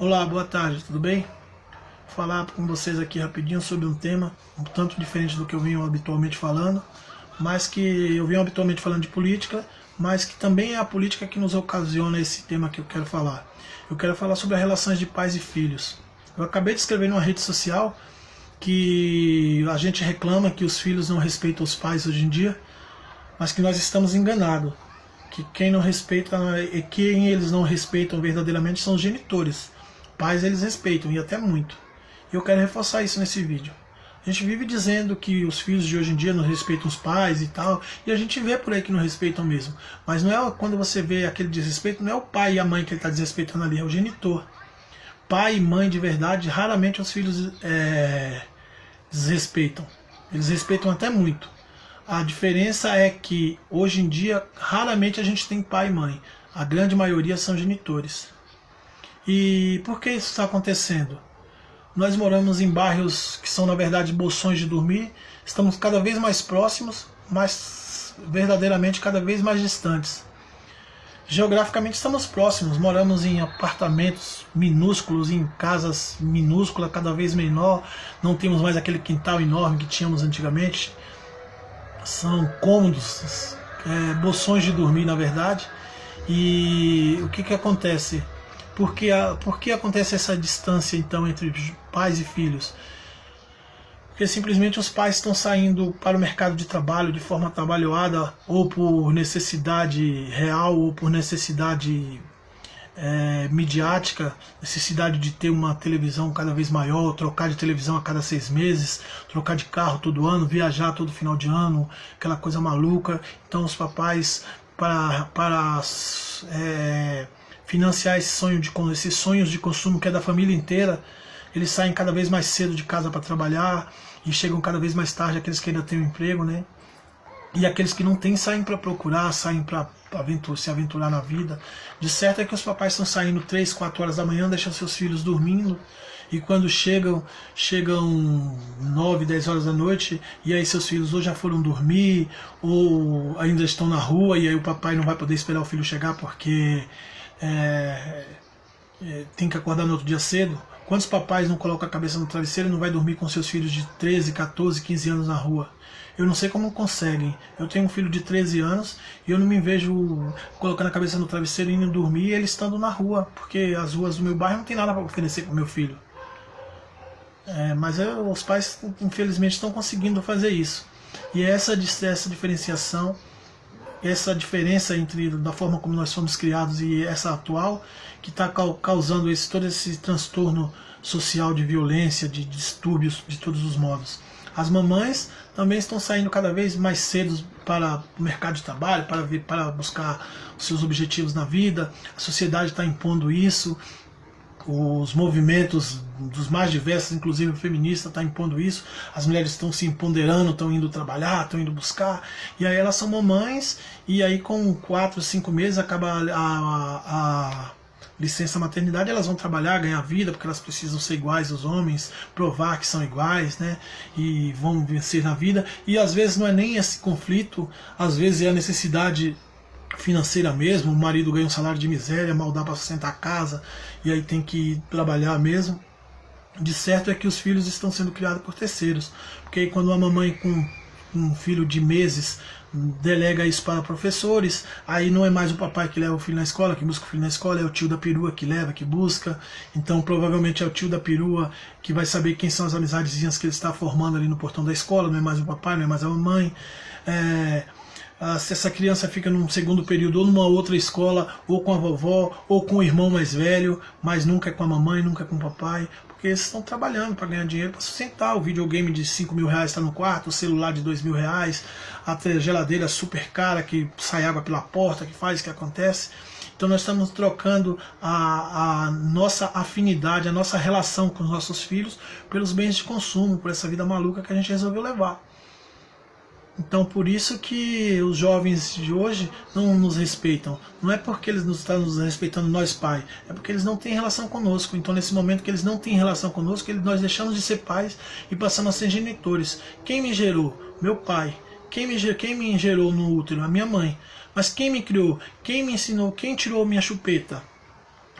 Olá, boa tarde, tudo bem? Vou falar com vocês aqui rapidinho sobre um tema um tanto diferente do que eu venho habitualmente falando, mas que eu venho habitualmente falando de política, mas que também é a política que nos ocasiona esse tema que eu quero falar. Eu quero falar sobre as relações de pais e filhos. Eu acabei de escrever numa rede social que a gente reclama que os filhos não respeitam os pais hoje em dia, mas que nós estamos enganados. Que quem não respeita, e quem eles não respeitam verdadeiramente são os genitores. Pais eles respeitam, e até muito. E eu quero reforçar isso nesse vídeo. A gente vive dizendo que os filhos de hoje em dia não respeitam os pais e tal, e a gente vê por aí que não respeitam mesmo. Mas não é quando você vê aquele desrespeito, não é o pai e a mãe que ele está desrespeitando ali, é o genitor. Pai e mãe de verdade, raramente os filhos desrespeitam. Eles respeitam até muito. A diferença é que hoje em dia raramente a gente tem pai e mãe. A grande maioria são genitores. E por que isso está acontecendo? Nós moramos em bairros que são na verdade bolsões de dormir. Estamos cada vez mais próximos, mas verdadeiramente cada vez mais distantes. Geograficamente estamos próximos, moramos em apartamentos minúsculos, em casas minúsculas, cada vez menor. Não temos mais aquele quintal enorme que tínhamos antigamente. São cômodos, bolsões de dormir na verdade. E o que acontece? Por que acontece essa distância então entre pais e filhos? Porque simplesmente os pais estão saindo para o mercado de trabalho de forma atabalhoada, ou por necessidade real, ou por necessidade midiática, necessidade de ter uma televisão cada vez maior, trocar de televisão a cada 6 meses, trocar de carro todo ano, viajar todo final de ano, aquela coisa maluca. Então os papais, para financiar esses sonhos de consumo que é da família inteira, eles saem cada vez mais cedo de casa para trabalhar e chegam cada vez mais tarde, aqueles que ainda têm um emprego, né? E aqueles que não têm saem para procurar, saem para se aventurar na vida. De certo é que os papais estão saindo 3, 4 horas da manhã, deixam seus filhos dormindo, e quando chegam 9, 10 horas da noite, e aí seus filhos ou já foram dormir, ou ainda estão na rua, e aí o papai não vai poder esperar o filho chegar porque tem que acordar no outro dia cedo. Quantos papais não colocam a cabeça no travesseiro e não vai dormir com seus filhos de 13, 14, 15 anos na rua? Eu não sei como conseguem. Eu tenho um filho de 13 anos e eu não me vejo colocando a cabeça no travesseiro e indo dormir e ele estando na rua, porque as ruas do meu bairro não tem nada para oferecer para o meu filho. Mas os pais, infelizmente, estão conseguindo fazer isso. E essa diferenciação, essa diferença entre da forma como nós fomos criados e essa atual, que está causando todo esse transtorno social de violência, de distúrbios de todos os modos. As mamães também estão saindo cada vez mais cedo para o mercado de trabalho, para buscar os seus objetivos na vida. A sociedade está impondo isso. Os movimentos dos mais diversos, inclusive o feminista, está impondo isso. As mulheres estão se empoderando, estão indo trabalhar, estão indo buscar. E aí elas são mamães, e aí com 4, 5 meses acaba a licença maternidade, elas vão trabalhar, ganhar vida, porque elas precisam ser iguais aos homens, provar que são iguais, né? E vão vencer na vida. E às vezes não é nem esse conflito, às vezes é a necessidade financeira mesmo. O marido ganha um salário de miséria, mal dá para sustentar a casa, e aí tem que trabalhar mesmo. De certo é que os filhos estão sendo criados por terceiros, porque aí quando uma mamãe com um filho de meses delega isso para professores, aí não é mais o papai que leva o filho na escola, que busca o filho na escola, é o tio da perua que leva, que busca. Então provavelmente é o tio da perua que vai saber quem são as amizadezinhas que ele está formando ali no portão da escola, não é mais o papai, não é mais a mamãe. Se essa criança fica num segundo período ou numa outra escola, ou com a vovó, ou com o irmão mais velho, mas nunca é com a mamãe, nunca é com o papai, porque eles estão trabalhando para ganhar dinheiro, para sustentar. O videogame de 5 mil reais está no quarto, o celular de 2 mil reais, a geladeira super cara que sai água pela porta, que faz, que acontece. Então nós estamos trocando a nossa afinidade, a nossa relação com os nossos filhos pelos bens de consumo, por essa vida maluca que a gente resolveu levar. Então por isso que os jovens de hoje não nos respeitam. Não é porque eles nos estão nos respeitando nós pais, é porque eles não têm relação conosco. Então nesse momento que eles não têm relação conosco, nós deixamos de ser pais e passamos a ser genitores. Quem me gerou? Meu pai. Quem me gerou no útero? A minha mãe. Mas quem me criou? Quem me ensinou? Quem tirou minha chupeta?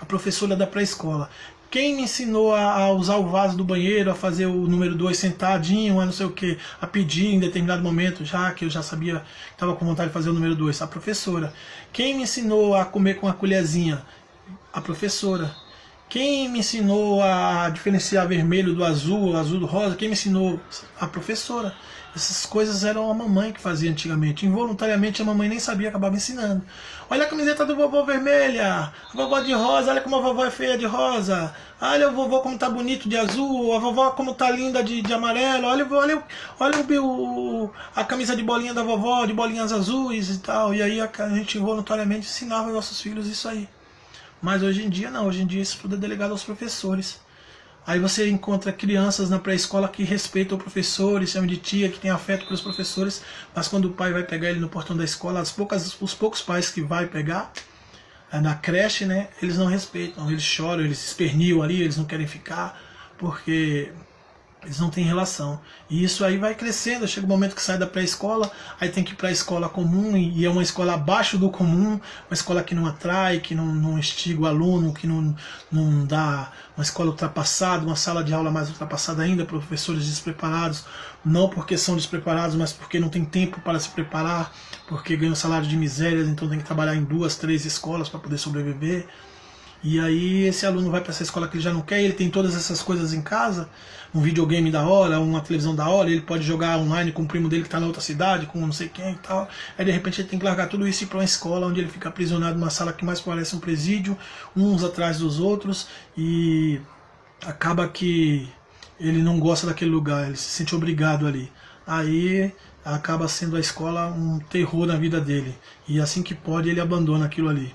A professora da pré-escola. Quem me ensinou a usar o vaso do banheiro, a fazer o número 2 sentadinho, a não sei o que, a pedir em determinado momento, já que eu já sabia, estava com vontade de fazer o número 2? A professora. Quem me ensinou a comer com a colherzinha? A professora. Quem me ensinou a diferenciar vermelho do azul, azul do rosa? Quem me ensinou? A professora. Essas coisas eram a mamãe que fazia antigamente. Involuntariamente a mamãe nem sabia, acabava ensinando. Olha a camiseta do vovô vermelha, a vovó de rosa, olha como a vovó é feia de rosa. Olha o vovô como tá bonito de azul, a vovó como tá linda de amarelo. Olha a camisa de bolinha da vovó, de bolinhas azuis e tal. E aí a gente involuntariamente ensinava aos nossos filhos isso aí. Mas hoje em dia não, hoje em dia isso tudo é delegado aos professores. Aí você encontra crianças na pré-escola que respeitam o professor, chamam de tia, que tem afeto pelos professores, mas quando o pai vai pegar ele no portão da escola, os poucos pais que vai pegar na creche, né, eles não respeitam, eles choram, eles se esperniam ali, eles não querem ficar, porque eles não têm relação. E isso aí vai crescendo, chega um momento que sai da pré-escola, aí tem que ir para a escola comum, e é uma escola abaixo do comum, uma escola que não atrai, que não instiga o aluno, que não dá, uma escola ultrapassada, uma sala de aula mais ultrapassada ainda, professores despreparados, não porque são despreparados, mas porque não tem tempo para se preparar, porque ganham salário de misérias, então tem que trabalhar em 2, 3 escolas para poder sobreviver. E aí esse aluno vai para essa escola que ele já não quer, ele tem todas essas coisas em casa, um videogame da hora, uma televisão da hora, ele pode jogar online com o primo dele que está na outra cidade, com não sei quem e tal. Aí de repente ele tem que largar tudo isso e ir para uma escola onde ele fica aprisionado numa sala que mais parece um presídio, uns atrás dos outros, e acaba que ele não gosta daquele lugar, ele se sente obrigado ali. Aí acaba sendo a escola um terror na vida dele, e assim que pode ele abandona aquilo ali.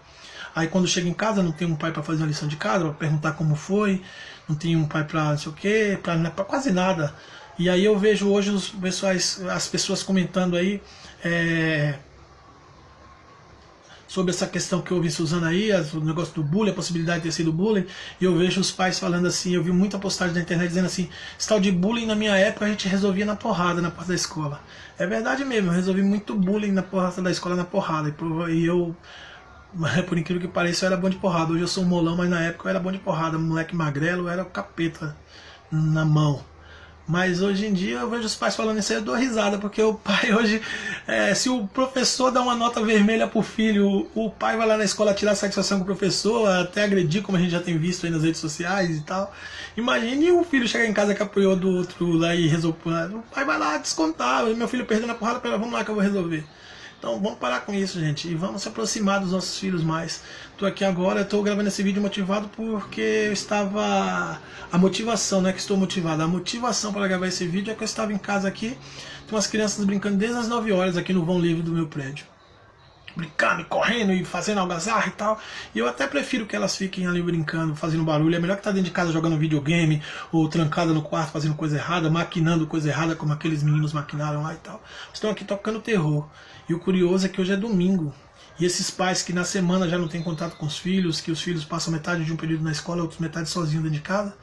Aí quando chega em casa não tem um pai para fazer a lição de casa, para perguntar como foi, não tem um pai para não sei o que, para quase nada. E aí eu vejo hoje as pessoas comentando aí sobre essa questão que eu ouvi Suzana aí, o negócio do bullying, a possibilidade de ter sido bullying, e eu vejo os pais falando assim, eu vi muita postagem na internet dizendo assim, esse tal de bullying na minha época a gente resolvia na porrada na porta da escola. É verdade mesmo, eu resolvi muito bullying na porta da escola na porrada, e eu... por incrível que pareça, eu era bom de porrada. Hoje eu sou um molão, mas na época eu era bom de porrada. Moleque magrelo, eu era o capeta na mão. Mas hoje em dia eu vejo os pais falando isso aí, eu dou risada, porque o pai hoje, se o professor dá uma nota vermelha pro filho, o pai vai lá na escola tirar satisfação com o professor, até agredir, como a gente já tem visto aí nas redes sociais e tal. Imagine o filho chegar em casa que apoiou do outro lá e resolver. O pai vai lá descontar, meu filho perdeu na porrada, pera, vamos lá que eu vou resolver. Então vamos parar com isso, gente, e vamos se aproximar dos nossos filhos mais. Estou aqui agora, estou gravando esse vídeo motivado porque eu estava... A motivação, não é que estou motivado, a motivação para gravar esse vídeo é que eu estava em casa aqui, tem umas crianças brincando desde as 9 horas aqui no vão livre do meu prédio. Brincando, correndo e fazendo algazarra e tal. E eu até prefiro que elas fiquem ali brincando, fazendo barulho. É melhor que estar dentro de casa jogando videogame, ou trancada no quarto fazendo coisa errada, maquinando coisa errada, como aqueles meninos maquinaram lá e tal. Estão aqui tocando terror. E o curioso é que hoje é domingo. E esses pais que na semana já não têm contato com os filhos, que os filhos passam metade de um período na escola, outros metade sozinhos dentro de casa,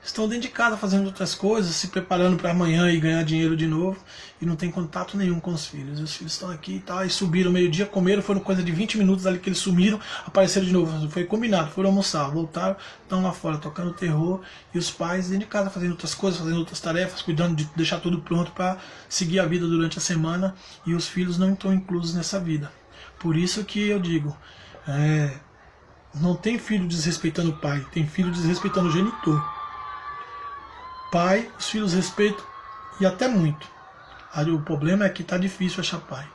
estão dentro de casa fazendo outras coisas, se preparando para amanhã e ganhar dinheiro de novo, e não tem contato nenhum com os filhos. E os filhos estão aqui e tal, e subiram meio-dia, comeram, foram coisa de 20 minutos ali que eles sumiram, apareceram de novo, foi combinado, foram almoçar, voltaram, estão lá fora tocando terror, e os pais dentro de casa fazendo outras coisas, fazendo outras tarefas, cuidando de deixar tudo pronto para seguir a vida durante a semana, e os filhos não estão inclusos nessa vida. Por isso que eu digo, não tem filho desrespeitando o pai, tem filho desrespeitando o genitor. Pai, os filhos respeitam, e até muito. Aí o problema é que está difícil achar pai.